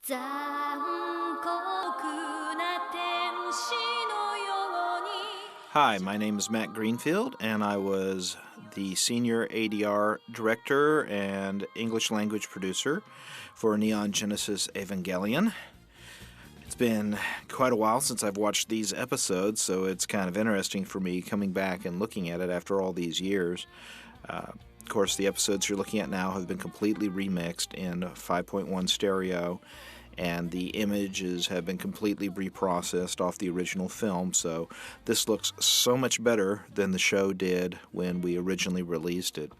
残酷な天使のように Hi, my name is Matt Greenfield, and I was the senior ADR director and English language producer for Neon Genesis Evangelion. It's been quite a while since I've watched these episodes, so it's kind of interesting for me coming back and looking at it after all these years. Of course, the episodes you're looking at now have been completely remixed in 5.1 stereo, and the images have been completely reprocessed off the original film, so this looks so much better than the show did when we originally released it.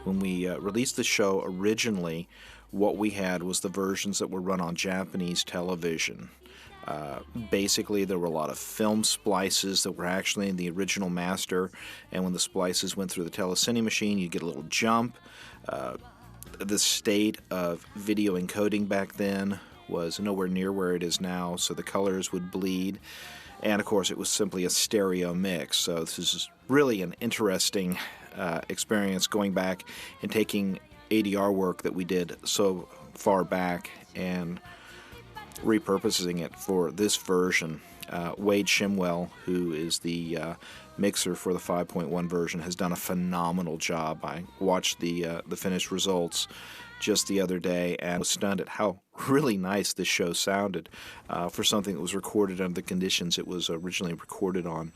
When we released the show originally, what we had was the versions that were run on Japanese television. Basically, there were a lot of film splices that were actually in the original master, and when the splices went through the telecine machine, you'd get a little jump. The state of video encoding back then was nowhere near where it is now, so the colors would bleed, and of course it was simply a stereo mix. So this is really an interesting experience, going back and taking ADR work that we did so far back and repurposing it for this version. Wade Shimwell, who is the mixer for the 5.1 version, has done a phenomenal job. I watched the finished results just the other day and was stunned at how really nice this show sounded for something that was recorded under the conditions it was originally recorded on.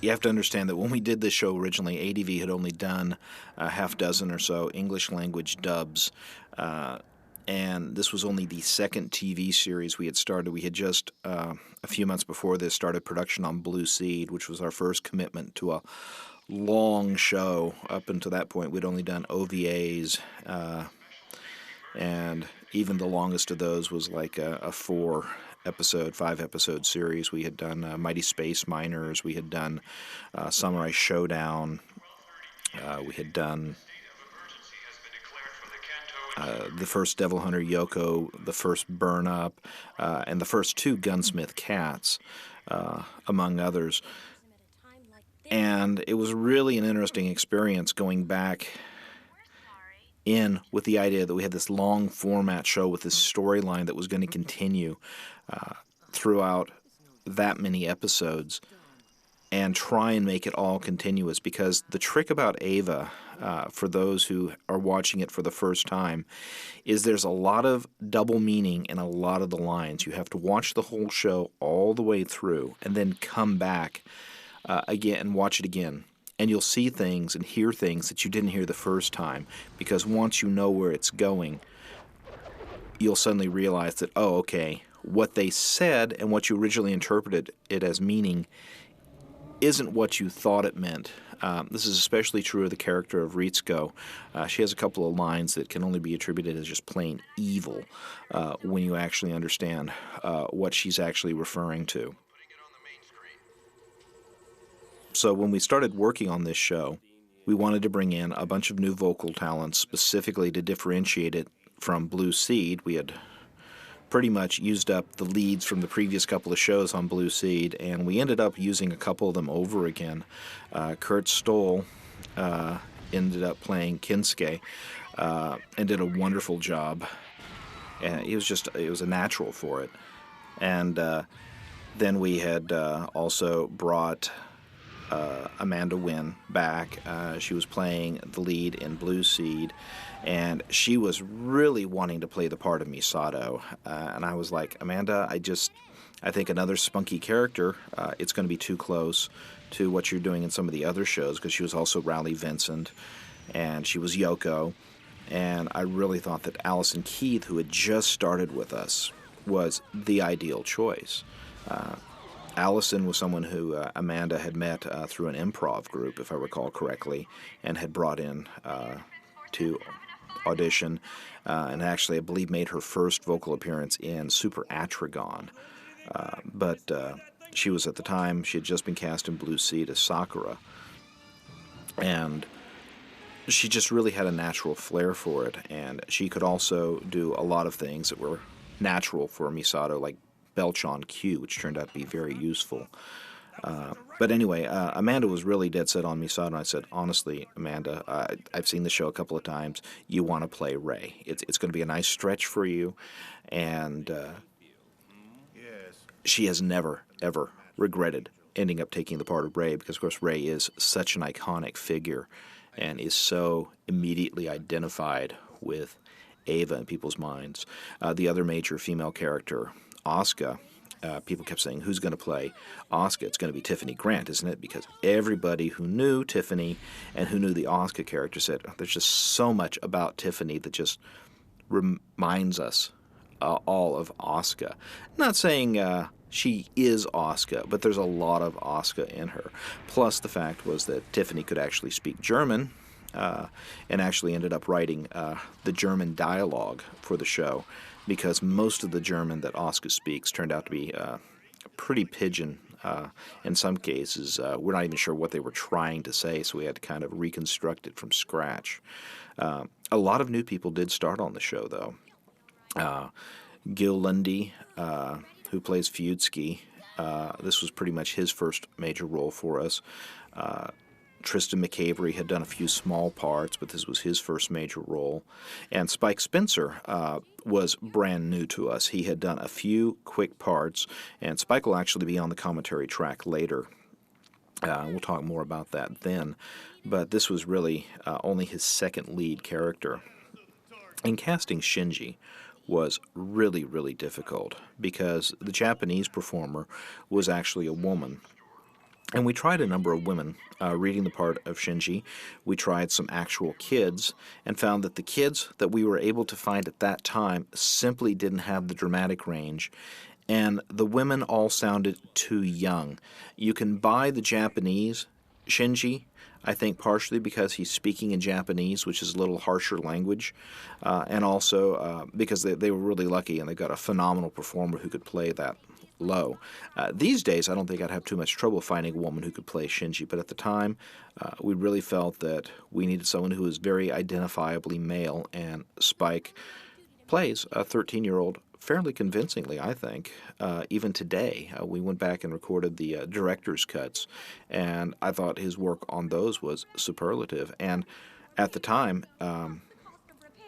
You have to understand that when we did this show originally, ADV had only done a half dozen or so English language dubs, and this was only the second TV series we had started. We had just, a few months before this, started production on Blue Seed, which was our first commitment to a long show. Up until that point, we'd only done OVAs, and even the longest of those was like a 5-episode series. We had done Mighty Space Miners, we had done Samurai Showdown, we had done the first Devil Hunter Yoko, the first Burn Up, and the first 2 Gunsmith Cats, among others. And it was really an interesting experience going back in with the idea that we had this long format show with this storyline that was going to continue throughout that many episodes, and try and make it all continuous, because the trick about Ava, for those who are watching it for the first time, is there's a lot of double meaning in a lot of the lines. You have to watch the whole show all the way through and then come back again and watch it again. And you'll see things and hear things that you didn't hear the first time, because once you know where it's going, you'll suddenly realize that, oh, okay, what they said and what you originally interpreted it as meaning isn't what you thought it meant. This is especially true of the character of Ritsuko. She has a couple of lines that can only be attributed as just plain evil when you actually understand what she's actually referring to. So when we started working on this show, we wanted to bring in a bunch of new vocal talents specifically to differentiate it from Blue Seed. We had pretty much used up the leads from the previous couple of shows on Blue Seed, and we ended up using a couple of them over again. Kurt Stoll ended up playing Kinsuke and did a wonderful job. And it was a natural for it. And then we had also brought Amanda Wynn back. She was playing the lead in Blue Seed, and she was really wanting to play the part of Misato. And I was like, Amanda, I think another spunky character, it's going to be too close to what you're doing in some of the other shows, because she was also Rowley Vincent, and she was Yoko. And I really thought that Allison Keith, who had just started with us, was the ideal choice. Allison was someone who Amanda had met through an improv group, if I recall correctly, and had brought in to audition, and actually, I believe, made her first vocal appearance in Super Atragon. But she was, at the time, she had just been cast in Blue Seed as Sakura, and she just really had a natural flair for it, and she could also do a lot of things that were natural for Misato, like belch on cue, which turned out to be very useful. But anyway, Amanda was really dead set on Misato, and I said, honestly, Amanda, I've seen the show a couple of times. You want to play Ray. It's going to be a nice stretch for you. And she has never, ever regretted ending up taking the part of Ray because, of course, Ray is such an iconic figure and is so immediately identified with Ava in people's minds. The other major female character, Asuka, people kept saying, who's going to play Asuka? It's going to be Tiffany Grant, isn't it? Because everybody who knew Tiffany and who knew the Asuka character said, there's just so much about Tiffany that just reminds us all of Asuka. Not saying she is Asuka, but there's a lot of Asuka in her. Plus, the fact was that Tiffany could actually speak German, and actually ended up writing the German dialogue for the show, because most of the German that Asuka speaks turned out to be pretty pidgin. In some cases, we're not even sure what they were trying to say, so we had to kind of reconstruct it from scratch. A lot of new people did start on the show, though. Gil Lundy, who plays Feudsky, this was pretty much his first major role for us. Tristan McAvery had done a few small parts, but this was his first major role. And Spike Spencer was brand new to us. He had done a few quick parts, and Spike will actually be on the commentary track later. We'll talk more about that then. But this was really only his second lead character. And casting Shinji was really, really difficult because the Japanese performer was actually a woman. And we tried a number of women reading the part of Shinji. We tried some actual kids and found that the kids that we were able to find at that time simply didn't have the dramatic range. And the women all sounded too young. You can buy the Japanese Shinji, I think partially because he's speaking in Japanese, which is a little harsher language, and also because they were really lucky and they got a phenomenal performer who could play that low. These days, I don't think I'd have too much trouble finding a woman who could play Shinji, but at the time, we really felt that we needed someone who was very identifiably male, and Spike plays a 13-year-old fairly convincingly, I think. Even today, we went back and recorded the director's cuts, and I thought his work on those was superlative. And at the time,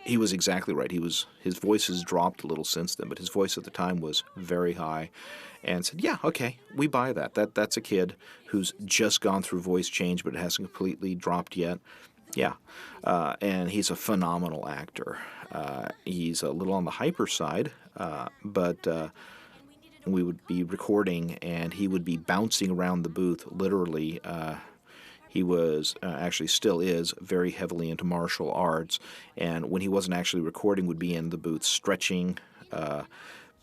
he was exactly right. His voice has dropped a little since then, but his voice at the time was very high, and said, "Yeah, okay, we buy that. That's a kid who's just gone through voice change, but it hasn't completely dropped yet." Yeah, and he's a phenomenal actor. He's a little on the hyper side, but we would be recording, and he would be bouncing around the booth, literally. He was, actually still is, very heavily into martial arts, and when he wasn't actually recording, would be in the booth stretching,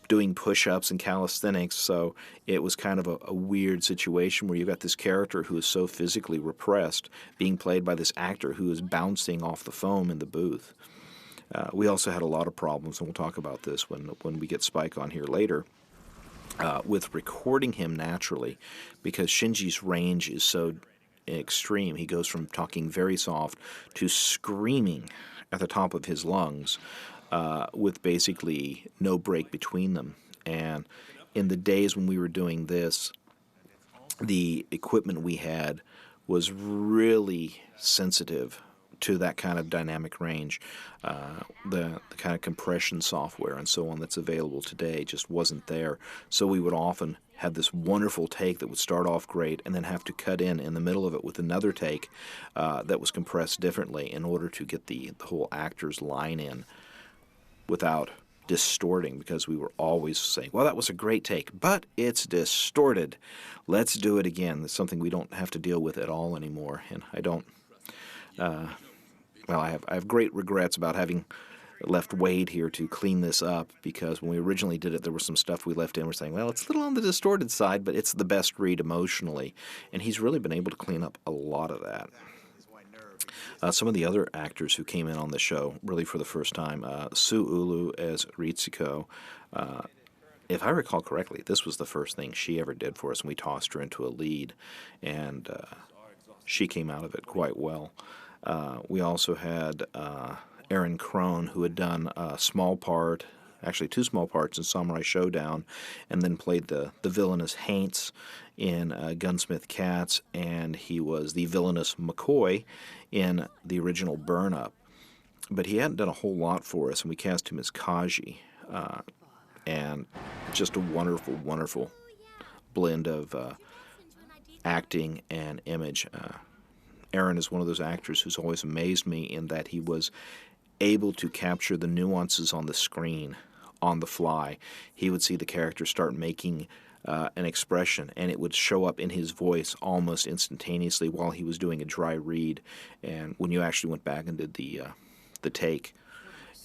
doing push-ups and calisthenics, so it was kind of a weird situation where you've got this character who is so physically repressed being played by this actor who is bouncing off the foam in the booth. We also had a lot of problems, and we'll talk about this when we get Spike on here later, with recording him naturally, because Shinji's range is so extreme. He goes from talking very soft to screaming at the top of his lungs, with basically no break between them. And in the days when we were doing this, the equipment we had was really sensitive to that kind of dynamic range. The kind of compression software and so on that's available today just wasn't there. So we would often have this wonderful take that would start off great and then have to cut in the middle of it with another take that was compressed differently in order to get the whole actor's line in without distorting, because we were always saying, well, that was a great take, but it's distorted. Let's do it again. That's something we don't have to deal with at all anymore. And I don't, well, I have great regrets about having left Wade here to clean this up, because when we originally did it, there was some stuff we left in. We're saying, well, it's a little on the distorted side, but it's the best read emotionally. And he's really been able to clean up a lot of that. Some of the other actors who came in on the show, really for the first time, Sue Ulu as Ritsuko. If I recall correctly, this was the first thing she ever did for us, and we tossed her into a lead, and she came out of it quite well. We also had Aaron Crone, who had done a small part actually 2 small parts in Samurai Showdown, and then played the villainous Haints in Gunsmith Cats, and he was the villainous McCoy in the original Burn Up. But he hadn't done a whole lot for us, and we cast him as Kaji, and just a wonderful, wonderful blend of acting and image. Aaron is one of those actors who's always amazed me in that he was able to capture the nuances on the screen on the fly. He would see the character start making an expression, and it would show up in his voice almost instantaneously while he was doing a dry read. And when you actually went back and did the take,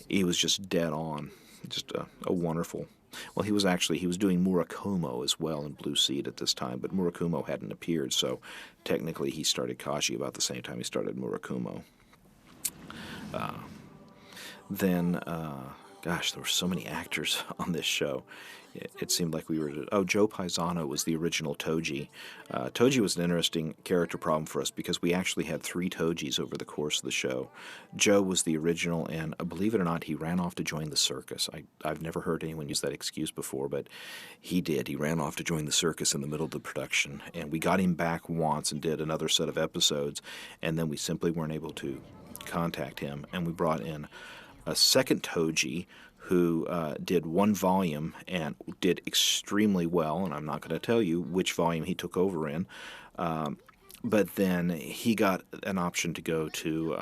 he was just dead on. Just a wonderful. Well, he was doing Murakumo as well in Blue Seed at this time, but Murakumo hadn't appeared, so technically he started Kashi about the same time he started Murakumo. Gosh, there were so many actors on this show. It seemed like we were... Joe Paisano was the original Toji. Toji was an interesting character problem for us because we actually had 3 Tojis over the course of the show. Joe was the original, and believe it or not, he ran off to join the circus. I've never heard anyone use that excuse before, but he did. He ran off to join the circus in the middle of the production, and we got him back once and did another set of episodes, and then we simply weren't able to contact him, and we brought in a second Toji who did 1 volume and did extremely well, and I'm not going to tell you which volume he took over in, but then he got an option to go to,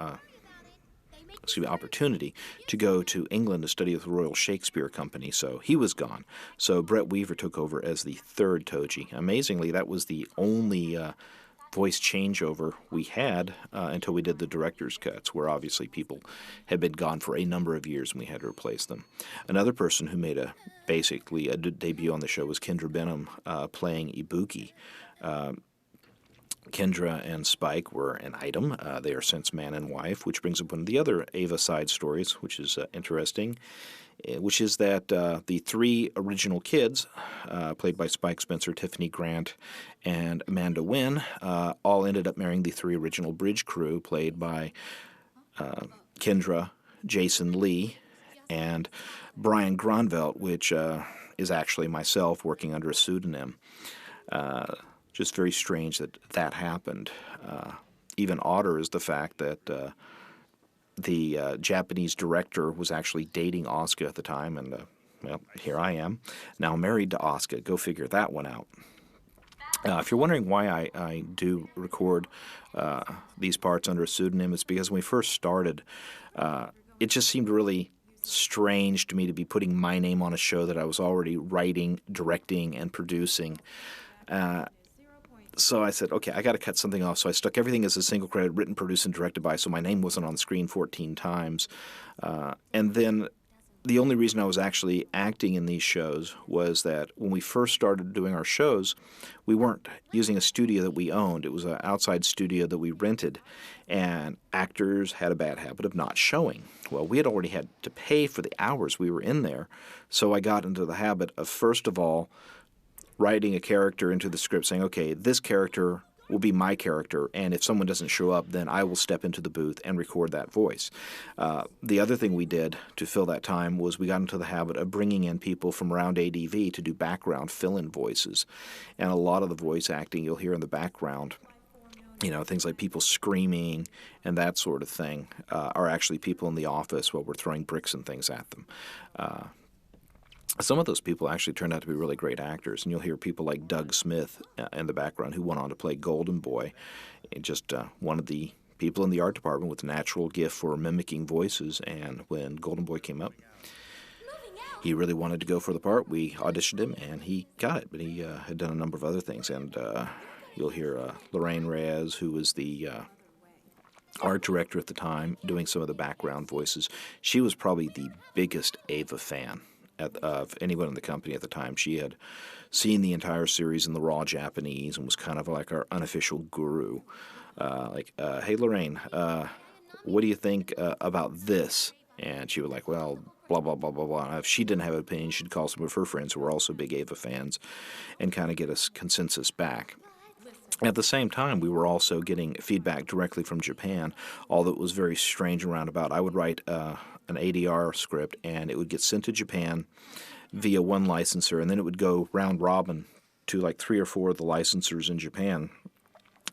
opportunity to go to England to study with the Royal Shakespeare Company, so he was gone. So Brett Weaver took over as the 3rd Toji. Amazingly, that was the only voice changeover we had until we did the director's cuts, where obviously people had been gone for a number of years and we had to replace them. Another person who made basically a debut on the show was Kendra Benham playing Ibuki. Kendra and Spike were an item. They are since man and wife, which brings up one of the other Ava side stories, which is interesting, which is that the 3 original kids, played by Spike Spencer, Tiffany Grant, and Amanda Wynn, all ended up marrying the 3 original bridge crew, played by Kendra, Jason Lee, and Brian Gronvelt, which is actually myself working under a pseudonym. Just very strange that happened. Even odder is the fact that the Japanese director was actually dating Asuka at the time, and here I am, now married to Asuka. Go figure that one out. If you're wondering why I do record these parts under a pseudonym, it's because when we first started, it just seemed really strange to me to be putting my name on a show that I was already writing, directing, and producing. So I said, okay, I got to cut something off. So I stuck everything as a single credit, written, produced, and directed by, so my name wasn't on the screen 14 times. And then the only reason I was actually acting in these shows was that when we first started doing our shows, we weren't using a studio that we owned. It was an outside studio that we rented, and actors had a bad habit of not showing. Well, we had already had to pay for the hours we were in there, so I got into the habit of, first of all, writing a character into the script saying, okay, this character will be my character, and if someone doesn't show up, then I will step into the booth and record that voice. The other thing we did to fill that time was we got into the habit of bringing in people from around ADV to do background fill-in voices. And a lot of the voice acting you'll hear in the background, things like people screaming and that sort of thing, are actually people in the office while we're throwing bricks and things at them. Some of those people actually turned out to be really great actors, and you'll hear people like Doug Smith in the background, who went on to play Golden Boy, just one of the people in the art department with a natural gift for mimicking voices. And when Golden Boy came up, he really wanted to go for the part. We auditioned him, and he got it, but he had done a number of other things. And you'll hear Lorraine Reyes, who was the art director at the time, doing some of the background voices. She was probably the biggest Ava fan of anyone in the company at the time. She had seen the entire series in the raw Japanese and was kind of like our unofficial guru. Hey, Lorraine, what do you think about this? And she would well, blah, blah, blah, blah, blah. And if she didn't have an opinion, she'd call some of her friends who were also big Ava fans and kind of get us consensus back. At the same time, we were also getting feedback directly from Japan, although it was very strange and roundabout. I would write an an ADR script, and it would get sent to Japan via one licensor, and then it would go round robin to like 3 or 4 of the licensors in Japan,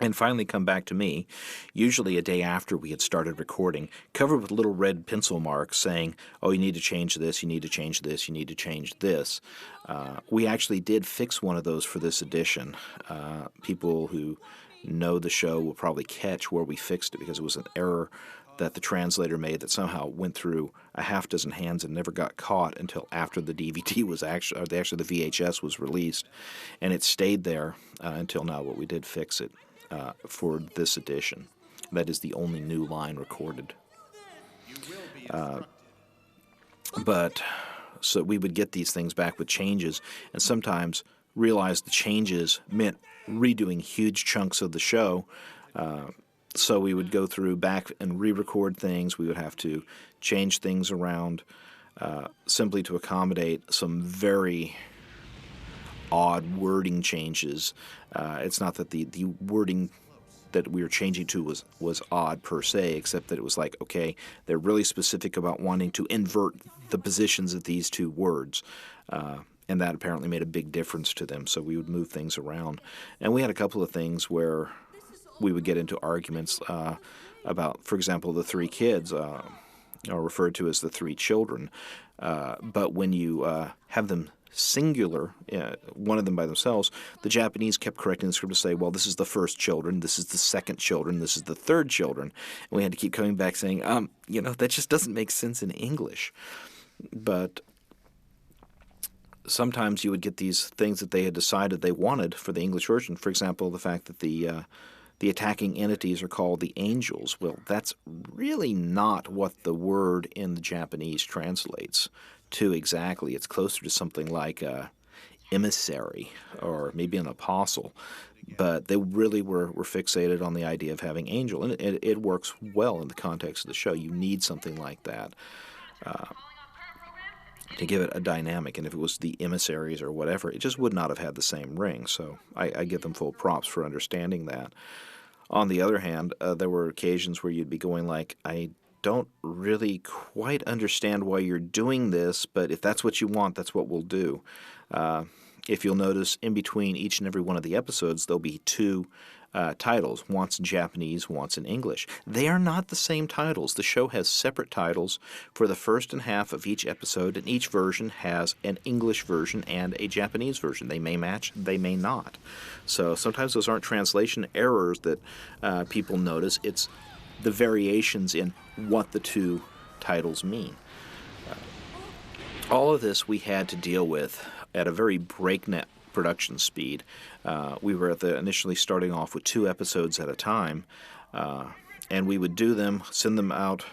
and finally come back to me, usually a day after we had started recording, covered with little red pencil marks saying, oh, you need to change this, you need to change this, you need to change this. We actually did fix one of those for this edition. People who know the show will probably catch where we fixed it, because it was an error that the translator made that somehow went through a half dozen hands and never got caught until after the DVD was actually the VHS was released, and it stayed there until now, but we did fix it for this edition. That is the only new line recorded. But so we would get these things back with changes, and sometimes realize the changes meant redoing huge chunks of the show. So we would go through back and re-record things. We would have to change things around simply to accommodate some very odd wording changes. It's not that the wording that we were changing to was odd per se, except that it was like, okay, they're really specific about wanting to invert the positions of these two words. And that apparently made a big difference to them, so we would move things around. And we had a couple of things where we would get into arguments about, for example, the 3 kids, are referred to as the 3 children. But when you have them singular, one of them by themselves, the Japanese kept correcting the script to say, well, this is the first children, this is the second children, this is the third children. And we had to keep coming back saying, that just doesn't make sense in English. But sometimes you would get these things that they had decided they wanted for the English version. For example, the fact that the attacking entities are called the angels. Well, that's really not what the word in the Japanese translates to exactly. It's closer to something like emissary or maybe an apostle. But they really were fixated on the idea of having angel. And it works well in the context of the show. You need something like that to give it a dynamic. And if it was the emissaries or whatever, it just would not have had the same ring. So I give them full props for understanding that. On the other hand, there were occasions where you'd be going like, I don't really quite understand why you're doing this, but if that's what you want, that's what we'll do. If you'll notice, in between each and every one of the episodes, there'll be 2 titles, once in Japanese, once in English. They are not the same titles. The show has separate titles for the first and half of each episode, and each version has an English version and a Japanese version. They may match, they may not. So sometimes those aren't translation errors that people notice. It's the variations in what the 2 titles mean. All of this we had to deal with at a very breakneck production speed. We were initially starting off with 2 episodes at a time, and we would do them, send them out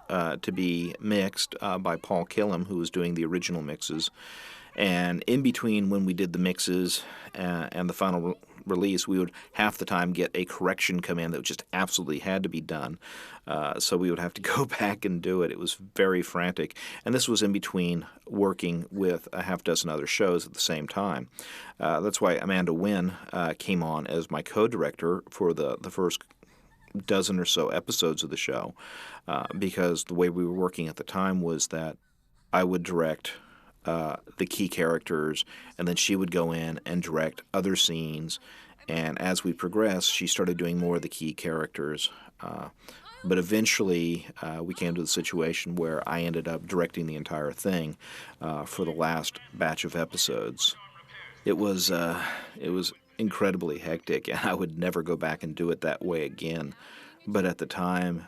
to be mixed by Paul Killam, who was doing the original mixes. And in between when we did the mixes and the final release, we would half the time get a correction come in that just absolutely had to be done. So we would have to go back and do it. It was very frantic. And this was in between working with a half dozen other shows at the same time. That's why Amanda Wynn came on as my co-director for the first dozen or so episodes of the show, because the way we were working at the time was that I would direct the key characters, and then she would go in and direct other scenes. And as we progressed, she started doing more of the key characters. But eventually, we came to the situation where I ended up directing the entire thing for the last batch of episodes. It was incredibly hectic, and I would never go back and do it that way again. But at the time,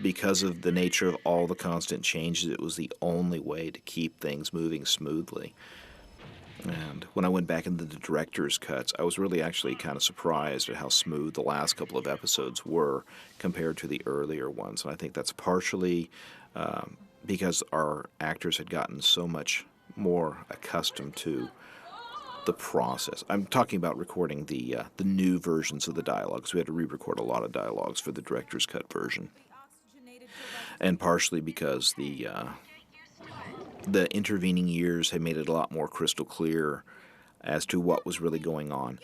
because of the nature of all the constant changes, it was the only way to keep things moving smoothly. And when I went back into the director's cuts, I was really actually kind of surprised at how smooth the last couple of episodes were compared to the earlier ones. And I think that's partially because our actors had gotten so much more accustomed to the process. I'm talking about recording the new versions of the dialogues. We had to re-record a lot of dialogues for the director's cut version. And partially because the intervening years had made it a lot more crystal clear as to what was really going on.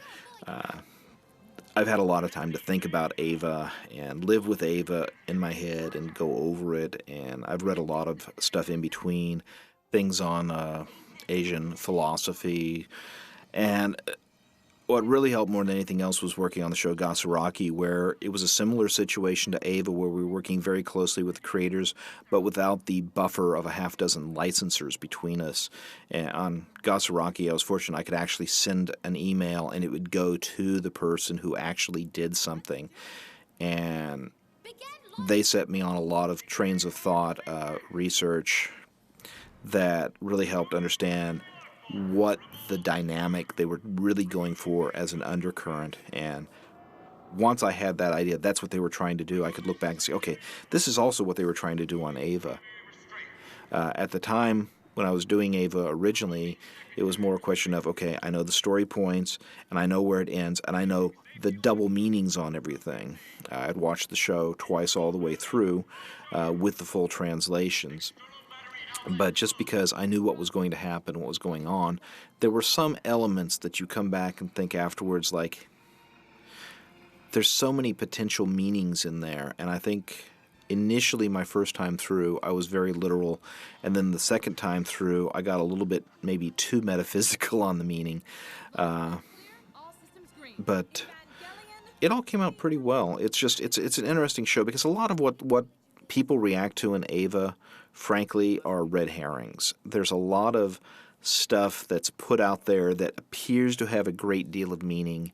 I've had a lot of time to think about Ava and live with Ava in my head and go over it, and I've read a lot of stuff in between, things on Asian philosophy, and what really helped more than anything else was working on the show Gasaraki, where it was a similar situation to Ava, where we were working very closely with the creators, but without the buffer of a half dozen licensors between us. And on Gasaraki, I was fortunate I could actually send an email, and it would go to the person who actually did something. And they set me on a lot of trains of thought, research, that really helped understand what the dynamic they were really going for as an undercurrent. And once I had that idea, that's what they were trying to do, I could look back and say, okay, this is also what they were trying to do on Ava. At the time when I was doing Ava originally, it was more a question of, okay, I know the story points, and I know where it ends, and I know the double meanings on everything. I'd watched the show twice all the way through with the full translations. But just because I knew what was going to happen, what was going on, there were some elements that you come back and think afterwards, like, there's so many potential meanings in there. And I think initially my first time through, I was very literal. And then the second time through, I got a little bit maybe too metaphysical on the meaning. But it all came out pretty well. It's an interesting show because a lot of what people react to in Ava, frankly, are red herrings. There's a lot of stuff that's put out there that appears to have a great deal of meaning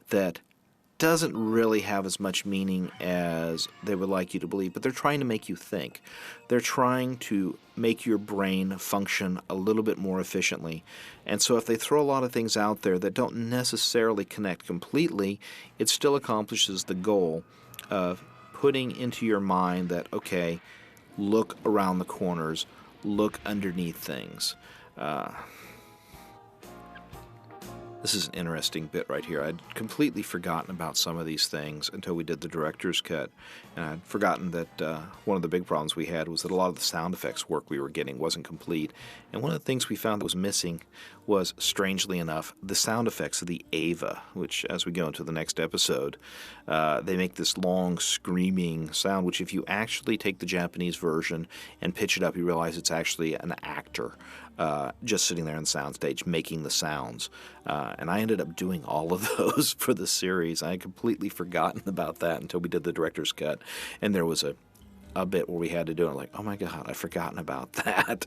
that doesn't really have as much meaning as they would like you to believe, but they're trying to make you think. They're trying to make your brain function a little bit more efficiently. And so if they throw a lot of things out there that don't necessarily connect completely, it still accomplishes the goal of putting into your mind that, okay, look around the corners, look underneath things. This is an interesting bit right here. I'd completely forgotten about some of these things until we did the director's cut. And I'd forgotten that one of the big problems we had was that a lot of the sound effects work we were getting wasn't complete. And one of the things we found that was missing was, strangely enough, the sound effects of the Ava, which, as we go into the next episode, they make this long, screaming sound, which if you actually take the Japanese version and pitch it up, you realize it's actually an actor just sitting there on the soundstage making the sounds. And I ended up doing all of those for the series. I had completely forgotten about that until we did the director's cut. And there was a bit where we had to do it. I'm like, oh my God, I've forgotten about that.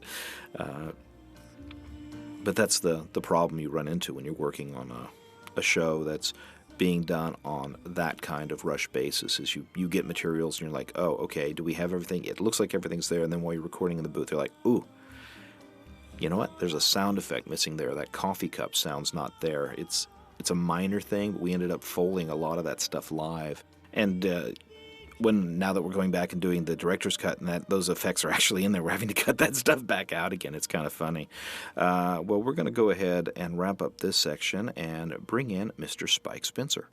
But that's the problem you run into when you're working on a show that's being done on that kind of rush basis, is you get materials and you're like, oh, okay, do we have everything? It looks like everything's there. And then while you're recording in the booth, you're like, ooh, you know what? There's a sound effect missing there. That coffee cup sound's not there. It's a minor thing, but we ended up folding a lot of that stuff live. And now that we're going back and doing the director's cut and that those effects are actually in there, we're having to cut that stuff back out again. It's kind of funny. Well, we're going to go ahead and wrap up this section and bring in Mr. Spike Spencer.